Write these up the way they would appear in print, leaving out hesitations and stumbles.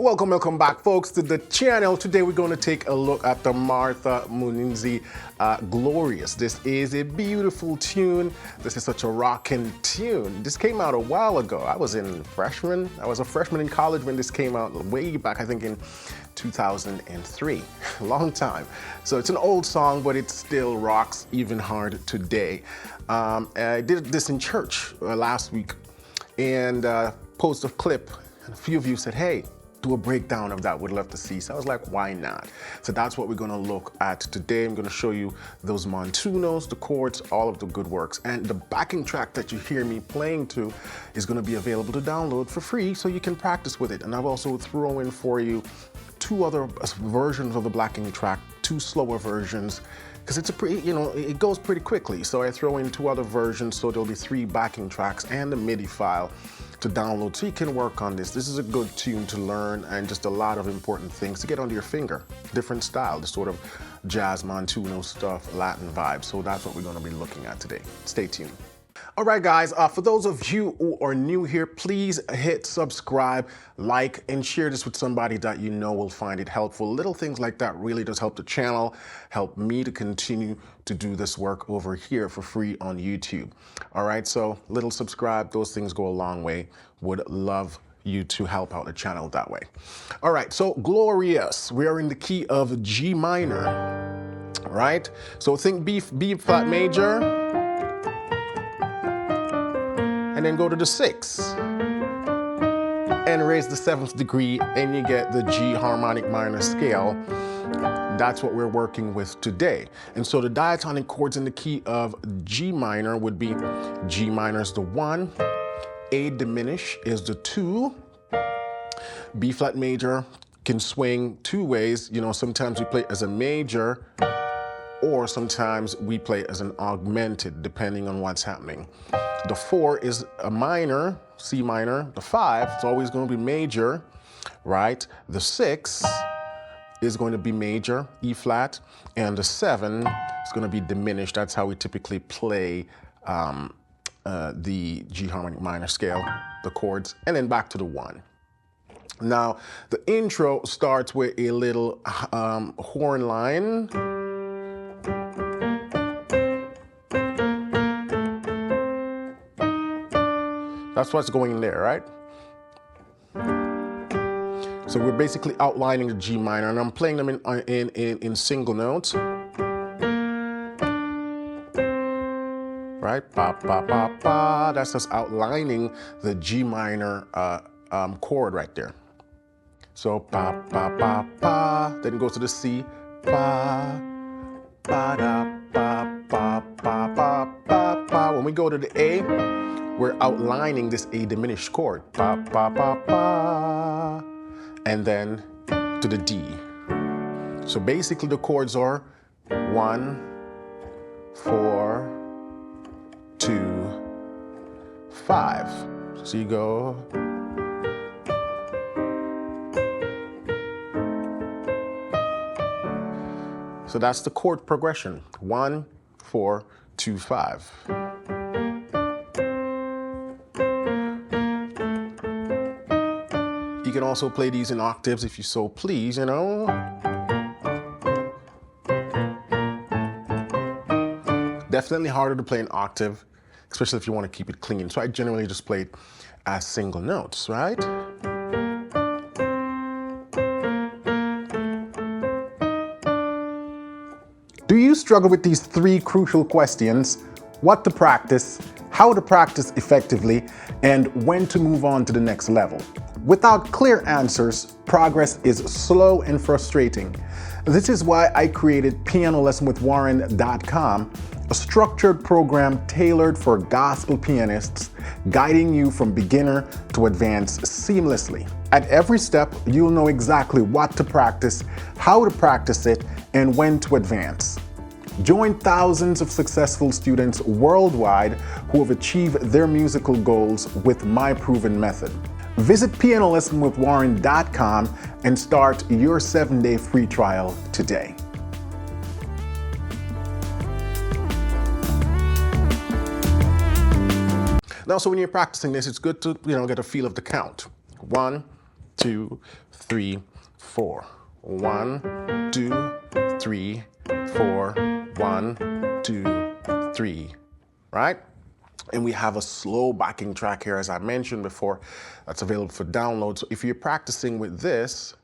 Welcome back, folks, to the channel. Today we're going to take a look at the Martha Munizzi Glorious. This is a beautiful tune. This is such a rockin' tune. This came out a while ago. I was a freshman in college when this came out, way back, I think in 2003. Long time. So it's an old song, but it still rocks even hard today. I did this in church last week and posted a clip. And a few of you said, hey, do a breakdown of that, would love to see. So I was like, why not? So that's what we're gonna look at today. I'm gonna show you those Montunos, the chords, all of the good works. And the backing track that you hear me playing to is gonna be available to download for free so you can practice with it. And I've also thrown in for you two other versions of the backing track, two slower versions, because it's a pretty, it goes pretty quickly. So I throw in two other versions, so there'll be 3 backing tracks and a MIDI file to download so you can work on this. This is a good tune to learn and just a lot of important things to get under your finger. Different style, the sort of jazz, Montuno stuff, Latin vibe. So that's what we're gonna be looking at today. Stay tuned. All right, guys, for those of you who are new here, please hit subscribe, like, and share this with somebody that you know will find it helpful. Little things like that really does help the channel, help me to continue to do this work over here for free on YouTube. All right, so little subscribe, those things go a long way. Would love you to help out the channel that way. All right, so Glorious, we are in the key of G minor, right? So think B flat major, and then go to the 6 and raise the 7th degree, and you get the G harmonic minor scale. That's what we're working with today. And so the diatonic chords in the key of G minor would be G minor is the 1, A diminish is the 2, B flat major can swing 2 ways. Sometimes we play as a major, or sometimes we play as an augmented, depending on what's happening. The 4 is a minor, C minor. The 5 is always going to be major, right? The 6 is going to be major, E flat, and the 7 is going to be diminished. That's how we typically play the G harmonic minor scale, the chords, and then back to the 1. Now, the intro starts with a little horn line. That's what's going in there, right? So we're basically outlining the G minor, and I'm playing them in single notes. Right? Ba, ba, ba, ba. That's just outlining the G minor chord right there. So ba, ba, ba, ba. Then it goes to the C. Ba, ba, da, ba, ba, ba, ba, ba, ba. When we go to the A, we're outlining this A diminished chord, ba, ba, ba, ba, and then to the D. So basically the chords are 1, 4, 2, 5. So you go. So that's the chord progression, 1, 4, 2, 5. You can also play these in octaves if you so please, Definitely harder to play an octave, especially if you want to keep it clean. So I generally just play it as single notes, right? Do you struggle with these 3 crucial questions? What to practice, how to practice effectively, and when to move on to the next level? Without clear answers, progress is slow and frustrating. This is why I created PianoLessonWithWarren.com, a structured program tailored for gospel pianists, guiding you from beginner to advanced seamlessly. At every step, you'll know exactly what to practice, how to practice it, and when to advance. Join thousands of successful students worldwide who have achieved their musical goals with my proven method. Visit PianoLessonWithWarren.com and start your 7-day free trial today. Now, so when you're practicing this, it's good to, get a feel of the count. 1, 2, 3, 4. 1, 2, 3, 4. 1, 2, 3. Right? And we have a slow backing track here, as I mentioned before, that's available for download. So if you're practicing with this,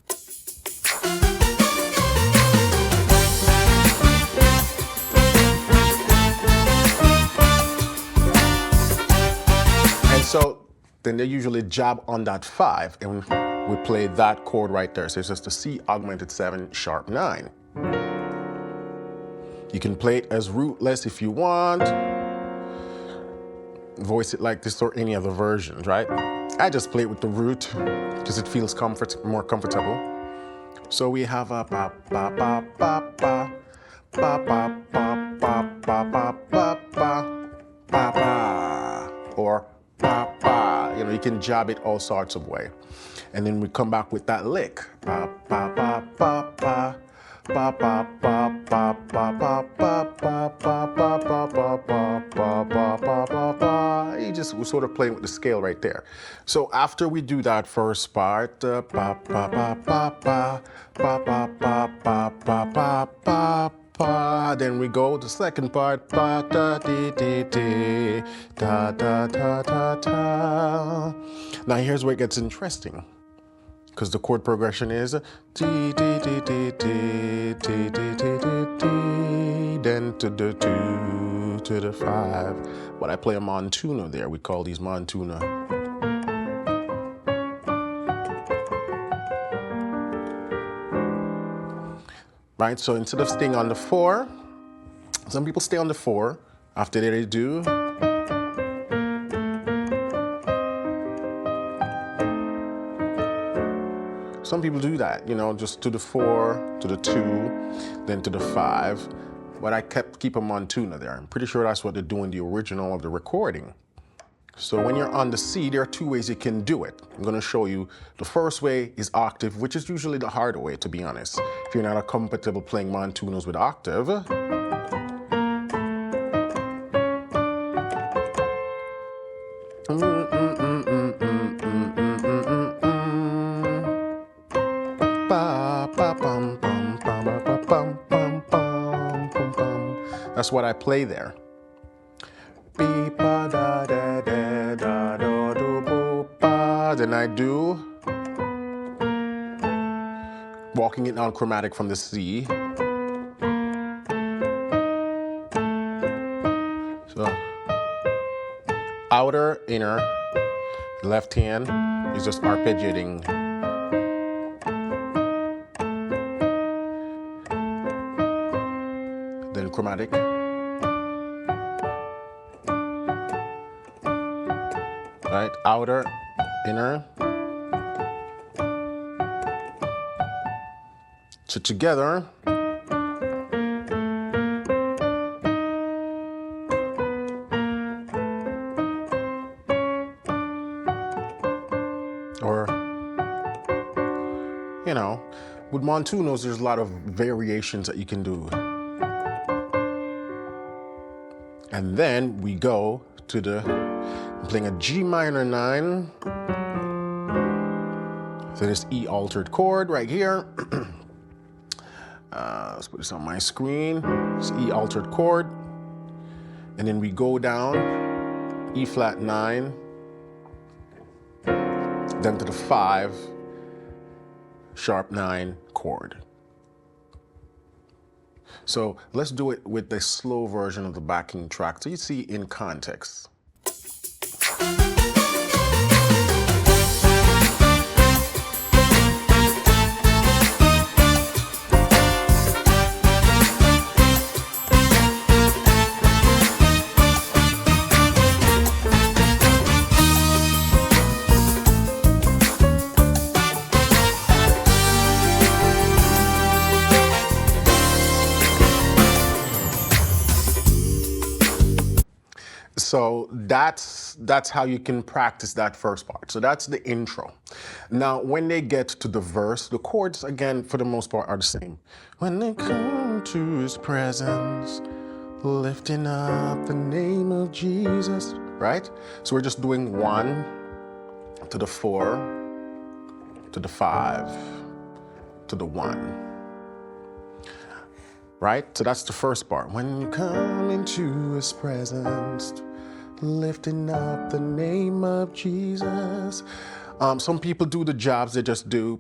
and so then they usually jab on that 5, and we play that chord right there. So it's just a C augmented 7 sharp 9. You can play it as rootless if you want. Voice it like this or any other versions, right? I just play it with the root because it feels more comfortable. So we have a ba ba ba ba ba ba ba ba ba ba ba ba ba ba, or ba ba. You know, you can jab it all sorts of way, and then we come back with that lick. Ba ba ba ba ba. Ba ba ba ba ba ba ba ba ba ba ba ba ba ba ba ba ba. You just sort of playing with the scale right there. So after we do that first part, ba ba ba ba ba ba ba ba ba ba ba ba ba, then we go to the second part, ba da dee dee dee da da da da da. Now here's where it gets interesting, because the chord progression is D, D, D, D, D, D, D, D, D, D, then to the 2, to the 5. But I play a Montuno there. We call these Montuno. Right, so instead of staying on the 4, some people stay on the 4. After they do, some people do that, you know, just to the 4, to the 2, then to the 5. But I keep a Montuno there. I'm pretty sure that's what they do in the original of the recording. So when you're on the C, there are 2 ways you can do it. I'm going to show you. The first way is octave, which is usually the harder way, to be honest. If you're not comfortable playing Montunos with octave. That's what I play there. Then I do walking it on chromatic from the C. So outer, inner, left hand is just arpeggiating. Then chromatic. Right, outer, inner. So together. Or, you know, with Montunos, there's a lot of variations that you can do. And then we go to the, I'm playing a G minor 9. So this E altered chord right here. Let's put this on my screen. It's E altered chord. And then we go down, E flat 9, then to the 5, sharp 9 chord. So let's do it with the slow version of the backing track so you see in context. So that's how you can practice that first part. So that's the intro. Now, when they get to the verse, the chords, again, for the most part, are the same. When they come to his presence, lifting up the name of Jesus, right? So we're just doing 1 to the 4, to the 5, to the 1. Right? So that's the first part. When you come into his presence, lifting up the name of Jesus. Some people do the jobs, they just do.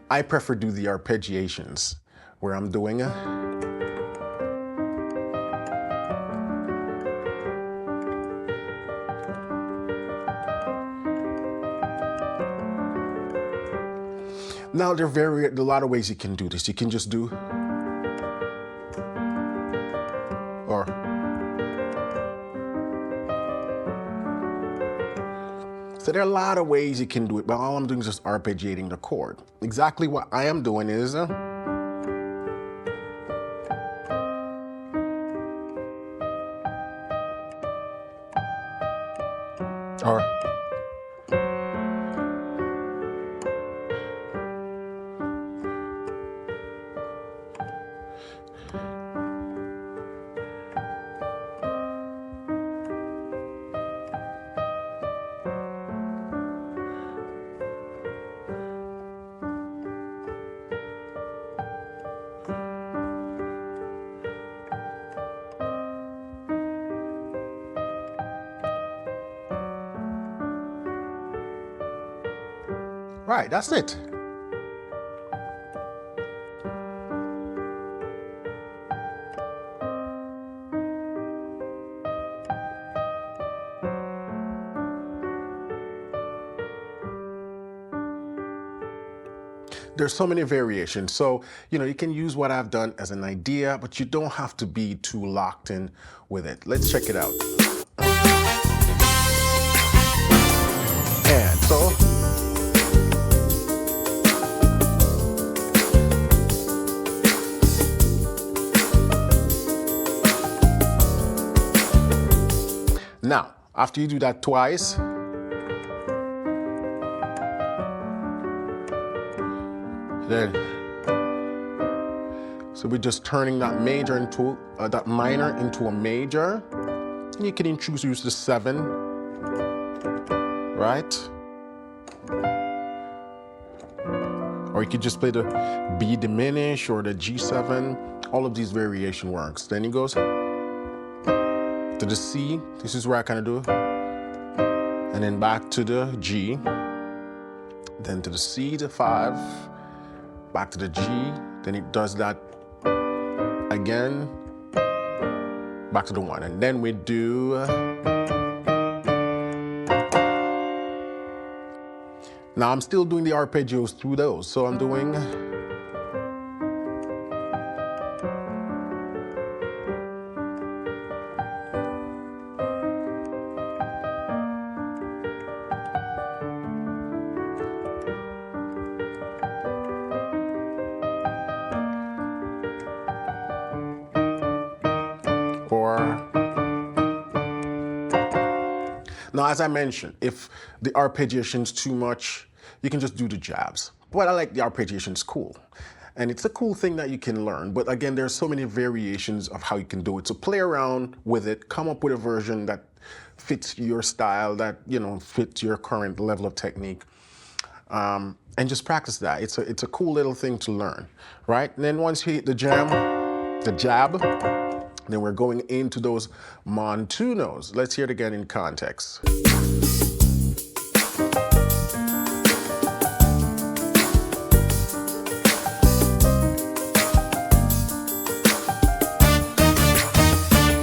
I prefer do the arpeggiations, where I'm doing Now, there are a lot of ways you can do this. You can just do, or, so there are a lot of ways you can do it, but all I'm doing is just arpeggiating the chord. Exactly what I am doing is, or, right, that's it. There's so many variations. So, you can use what I've done as an idea, but you don't have to be too locked in with it. Let's check it out. And so, now, after you do that twice, then, so we're just turning that major into that minor into a major. And you can use the 7, right? Or you could just play the B diminished or the G7. All of these variation works. Then it goes to the C. This is where I kind of do, and then back to the G. Then to the C, to 5. Back to the G, then it does that again, back to the 1, and then we do, now I'm still doing the arpeggios through those, so I'm doing, now, as I mentioned, if the arpeggiation's too much, you can just do the jabs. But I like the arpeggiation's cool. And it's a cool thing that you can learn. But again, there's so many variations of how you can do it. So play around with it, come up with a version that fits your style, that, fits your current level of technique. And just practice that. It's a cool little thing to learn, right? And then once you hit the jab, then we're going into those Montunos. Let's hear it again in context.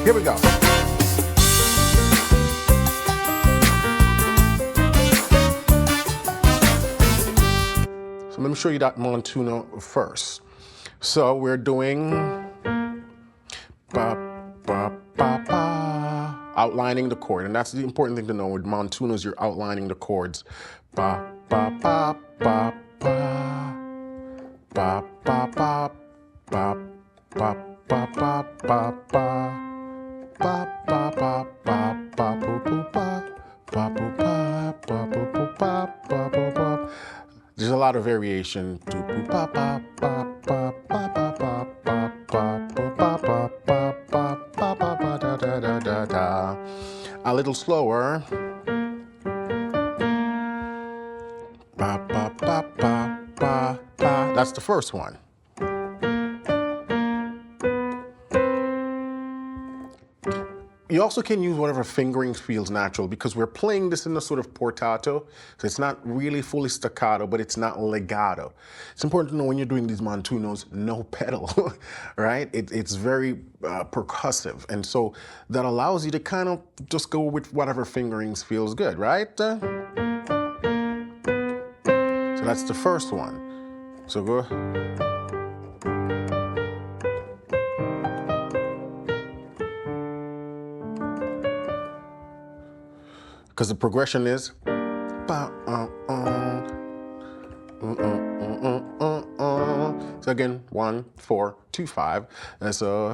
Here we go. So let me show you that Montuno first. So we're doing ba, ba, ba, ba, outlining the chord, and that's the important thing to know with Montunos. You're outlining the chords. Ba, ba, ba, ba, ba, ba, ba, ba, ba, ba, ba, ba, ba, ba. Ba ba ba ba ba boo boo ba ba boo ba ba boo boo ba ba boo ba. There's a lot of variation. Do boo ba ba ba ba ba ba ba ba ba boo ba ba ba ba ba ba ba da da da da da. little slower. Ba, ba, ba, ba, ba, ba. That's the first one. You also can use whatever fingerings feels natural because we're playing this in a sort of portato, so it's not really fully staccato, but it's not legato. It's important to know when you're doing these Montunos, no pedal, right? It's very percussive, and so that allows you to kind of just go with whatever fingerings feels good, right? So that's the first one. So go. Because the progression is so again 1 4 2 5, and so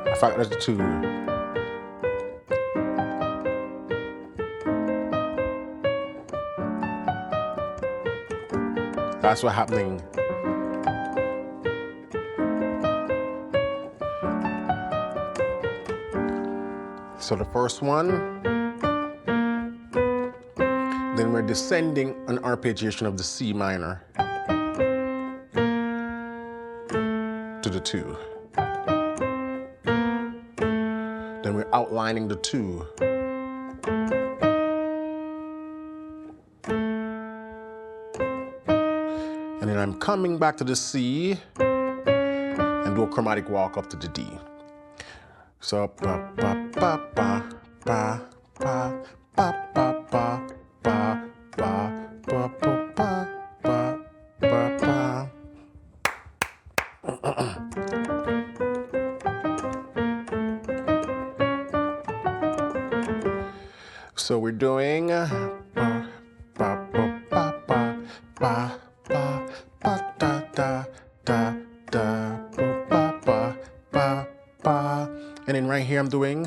I thought that's the 2. That's what's happening. So the first one, then we're descending an arpeggiation of the C minor to the 2. Then we're outlining the 2. And then I'm coming back to the C and do a chromatic walk up to the D. So ba ba ba ba ba ba ba ba ba ba ba ba ba ba ba. So we're doing ba ba ba ba ba ba. And then right here I'm doing,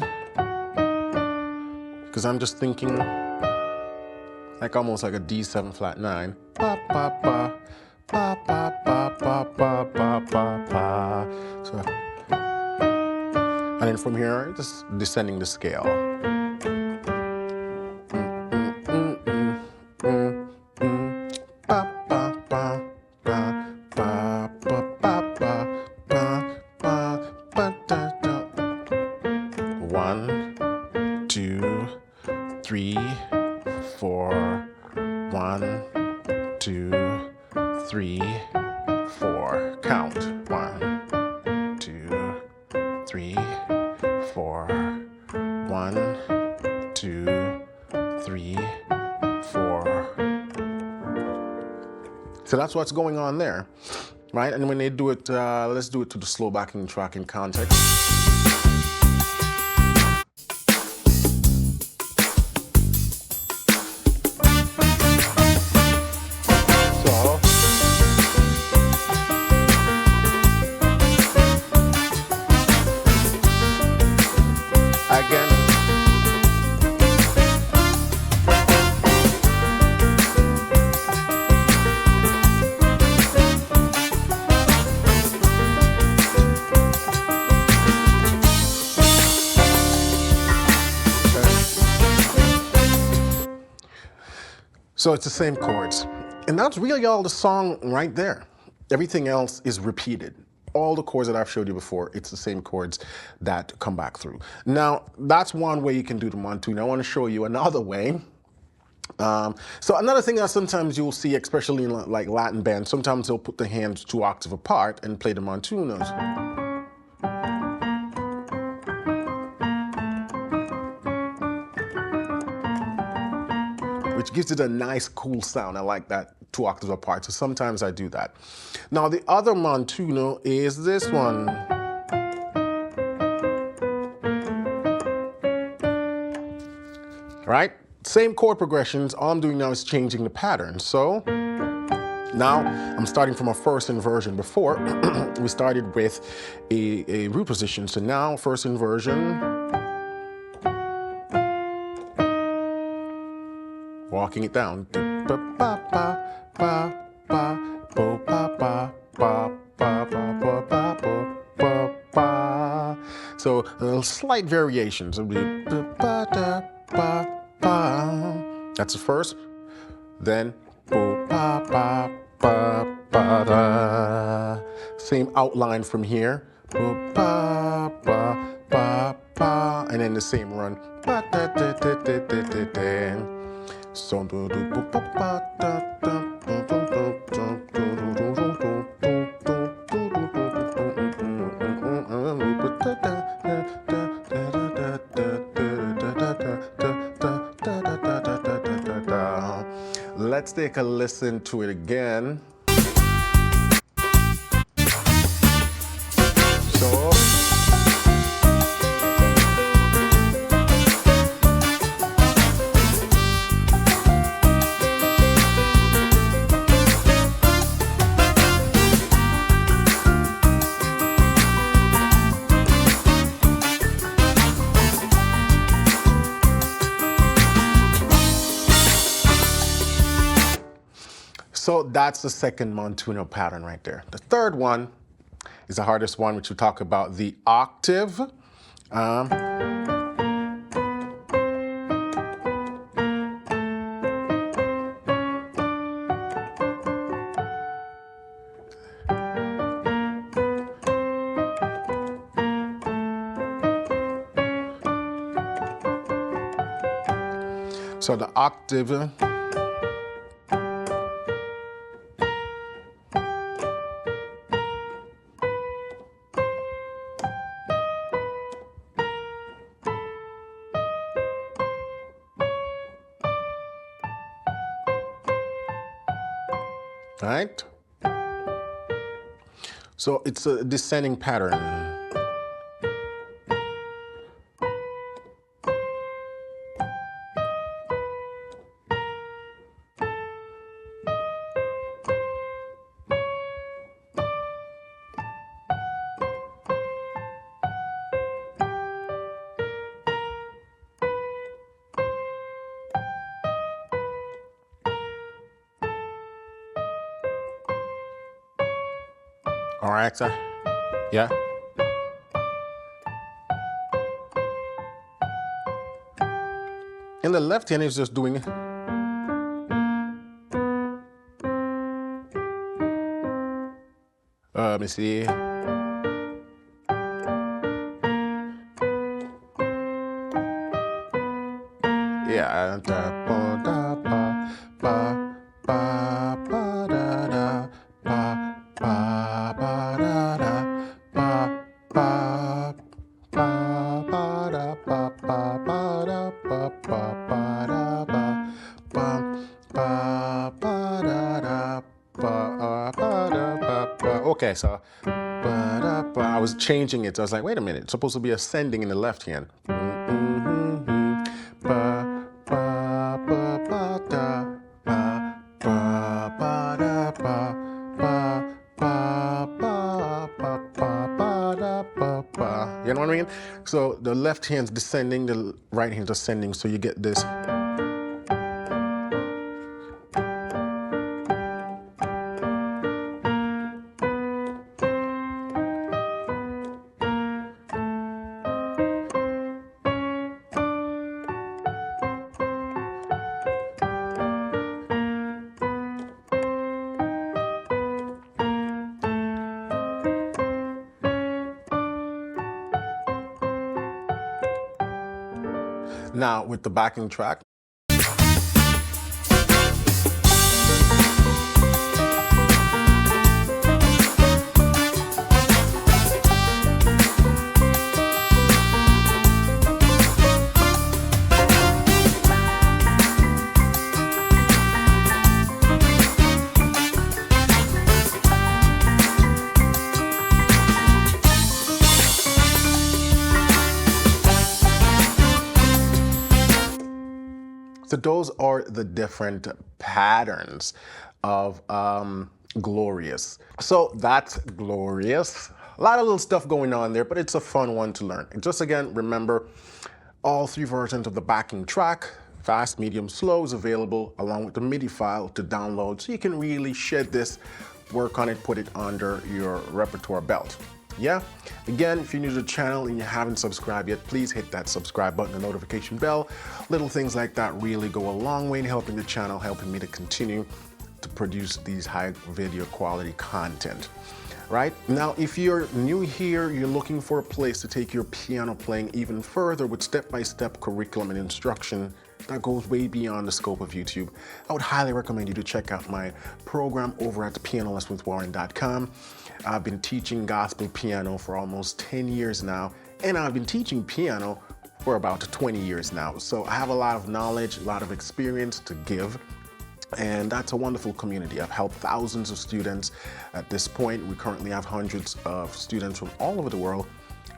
because I'm just thinking like almost like a D7 flat 9. Ba, ba, ba, ba, ba, ba, ba, ba, ba, ba, ba. So, and then from here, just descending the scale. Count. 1, 2, 3, 4. 1, 2, 3, 4. So that's what's going on there, right? And when they do it, let's do it to the slow backing track in context. So it's the same chords. And that's really all the song right there. Everything else is repeated. All the chords that I've showed you before, it's the same chords that come back through. Now, that's one way you can do the Montuno. I want to show you another way. So another thing that sometimes you'll see, especially in like Latin bands, sometimes they'll put the hands 2 octaves apart and play the Montunos. Which gives it a nice, cool sound. I like that 2 octaves apart, so sometimes I do that. Now, the other Montuno is this one. Right? Same chord progressions. All I'm doing now is changing the pattern. So now I'm starting from a first inversion. Before, we started with a root position. So now, first inversion. Walking it down. ba ba ba ba ba bo ba ba ba ba ba ba ba ba ba. So slight variations. It'll be ba ba da ba ba. That's the first. Then bo ba ba ba ba da. Same outline from here. Bo ba ba ba ba, and then the same run. Ba da da da da da da da. So do do bo ba ba da da. Let's take a listen to it again. So that's the second Montuno pattern right there. The third one is the hardest one, which we talk about, the octave. So the octave. Right? So it's a descending pattern. All right, so, yeah. In the left hand, it's just doing it. Let me see. Yeah, da ba da ba ba ba ba da da ba ba ba da da ba ba ba ba da ba ba ba da ba ba ba da ba ba ba ba da da ba ba da ba ba. Okay, so ba da ba. I was changing it. So I was like, wait a minute. It's supposed to be ascending in the left hand. Ba. You know what I mean? So the left hand's descending, the right hand's ascending, so you get this. Now with the backing track. So those are the different patterns of Glorious. So that's Glorious. A lot of little stuff going on there, but it's a fun one to learn. And just again, remember all three versions of the backing track, Fast, medium, slow is available along with the MIDI file to download, so you can really shed this, work on it, put it under your repertoire belt. Yeah? Again, if you're new to the channel and you haven't subscribed yet, please hit that subscribe button, the notification bell. Little things like that really go a long way in helping the channel, helping me to continue to produce these high video quality content. Right? Now, if you're new here, you're looking for a place to take your piano playing even further with step-by-step curriculum and instruction that goes way beyond the scope of YouTube, I would highly recommend you to check out my program over at pianolessonwithwarren.com. I've been teaching gospel piano for almost 10 years now, and I've been teaching piano for about 20 years now. So I have a lot of knowledge, a lot of experience to give. And that's a wonderful community. I've helped thousands of students at this point. We currently have hundreds of students from all over the world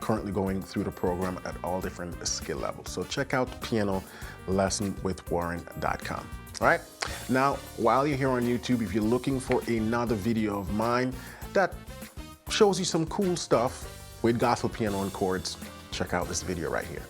currently going through the program at all different skill levels. So check out pianolessonwithwarren.com. All right. Now, while you're here on YouTube, if you're looking for another video of mine that shows you some cool stuff with gospel piano and chords, check out this video right here.